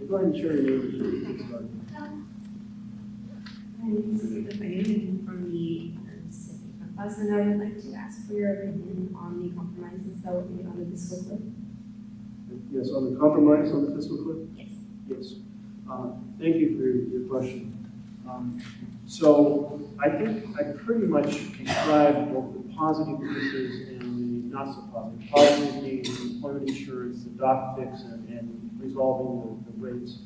Go ahead and share your name. My name is Senator Jeff from the city of Boston. I would like to ask for your opinion on the compromises that were made on the Fiscal Cliff. Yes, on the compromise on the Fiscal Cliff? Yes. Yes. Thank you for your question. So I think I pretty much described both the positive pieces and the not so positive. Positive being the employment insurance, the doc fix, and resolving the rates.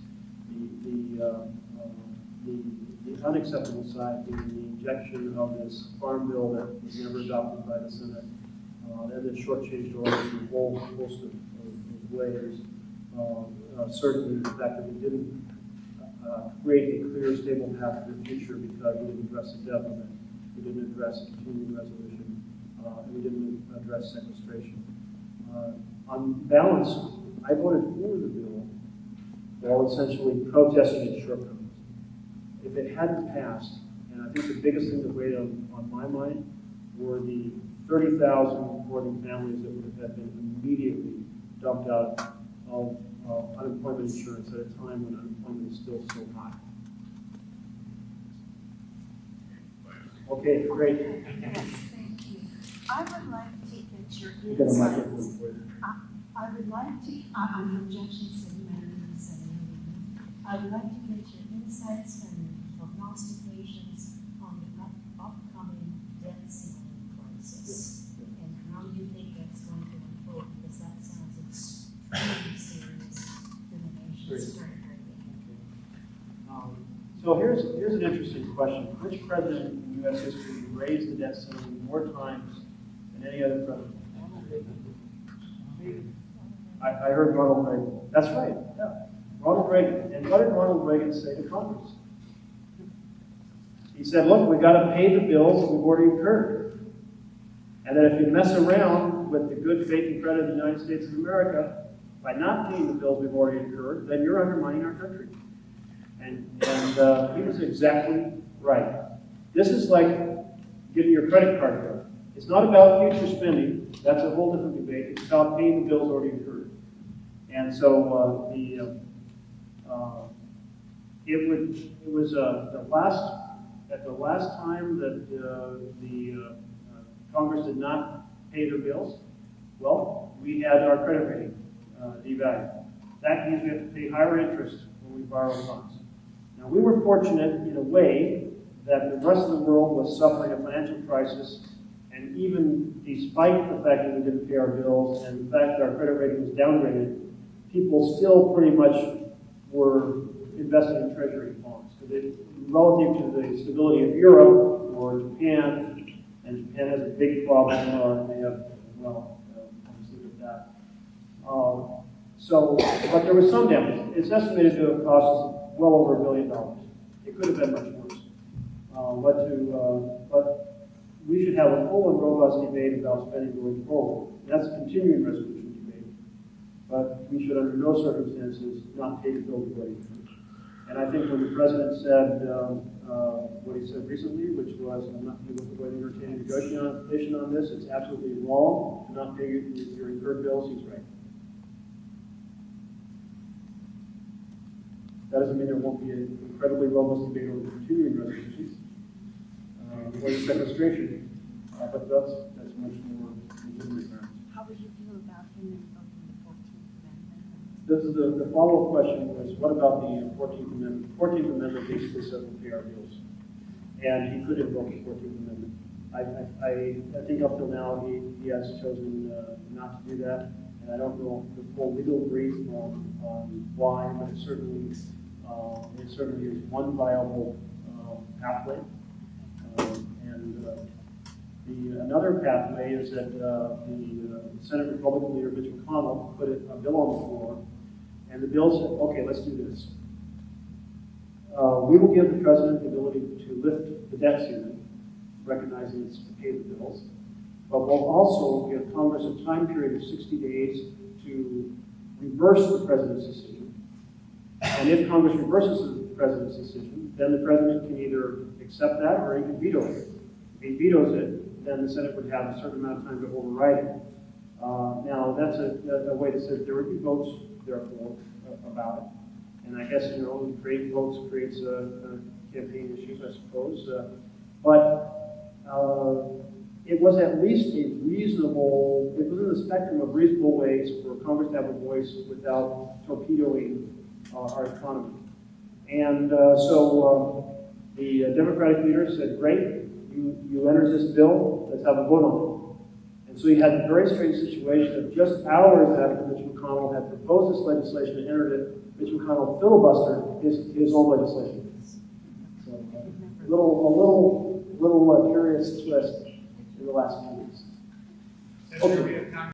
The unacceptable side being the injection of this farm bill that was never adopted by the Senate, and then shortchanged oil in a whole host of ways. Certainly the fact that we didn't create a clear, stable path to the future because we didn't address the debt limit, we didn't address the continuing resolution, and we didn't address sequestration. On balance, I voted for the bill while essentially protesting its shortcomings. If it hadn't passed, and I think the biggest thing that weighed on my mind were the 30,000 working families that would have been immediately dumped out of unemployment insurance at a time when unemployment is still so high. Okay, great. Yes, thank you. I would like to get your You got a microphone insights. for you. I would like to, I'm from Junction City, I would like to get your insights and prognostications on the upcoming debt ceiling crisis. And how you think that's going to unfold, because that sounds extremely serious for the nation's current So here's an interesting question. Which president in U.S. history raised the debt ceiling more times than any other president? I heard Ronald Reagan. That's right, yeah. Ronald Reagan. And what did Ronald Reagan say to Congress? He said, look, we've got to pay the bills that we've already incurred. And that if you mess around with the good faith and credit of the United States of America by not paying the bills we've already incurred, then you're undermining our country. And he was exactly right. This is like getting your credit card bill. It's not about future spending. That's a whole different debate. It's about paying the bills already incurred. And so it was the last time that the Congress did not pay their bills. Well, we had our credit rating devalued. That means we have to pay higher interest when we borrow funds. Now, we were fortunate in a way that the rest of the world was suffering a financial crisis, and even despite the fact that we didn't pay our bills and the fact that our credit rating was downgraded, people still pretty much were investing in treasury bonds. Relative to the stability of Europe or Japan, and Japan has a big problem, they have, well, I'll just leave it at that. But there was some damage. It's estimated to have cost us well over $1 billion. It could have been much worse. But we should have a full and robust debate about spending going forward. That's a continuing resolution debate. But we should, under no circumstances, not pay the bill we've already incurred. And I think when the president said what he said recently, which was, I'm not going to entertain negotiation on this, it's absolutely wrong to not pay your incurred bills, he's right. That doesn't mean there won't be an incredibly robust debate over the continuing resolutions or the sequestration, but that's much more legitimate grounds. How would you feel about him invoking the 14th Amendment? This is the follow-up question was, what about the 14th Amendment? The 14th Amendment basically says we'll pay our bills. And he could invoke the 14th Amendment. I think up till now he has chosen not to do that. And I don't know the full legal brief on why, but it certainly is one viable pathway. Another pathway is that the Senate Republican leader Mitch McConnell put a bill on the floor, and the bill said, okay, let's do this. We will give the president the ability to lift the debt ceiling, recognizing it's to pay the bills, but we'll also give Congress a time period of 60 days to reverse the president's decision. And if Congress reverses the president's decision, then the president can either accept that or he can veto it. If he vetoes it, then the Senate would have a certain amount of time to override it. Now, that's a way that says there would be votes, therefore, about it. And I guess, you know, create votes creates a campaign issue, I suppose. But it was at least a reasonable, it was in the spectrum of reasonable ways for Congress to have a voice without torpedoing our economy. And so the Democratic leader said, great, you entered this bill, let's have a vote on it. And so you had a very strange situation of just hours after Mitch McConnell had proposed this legislation and entered it, Mitch McConnell filibustered his own legislation. So a little curious twist in the last few weeks. Senator, we have time.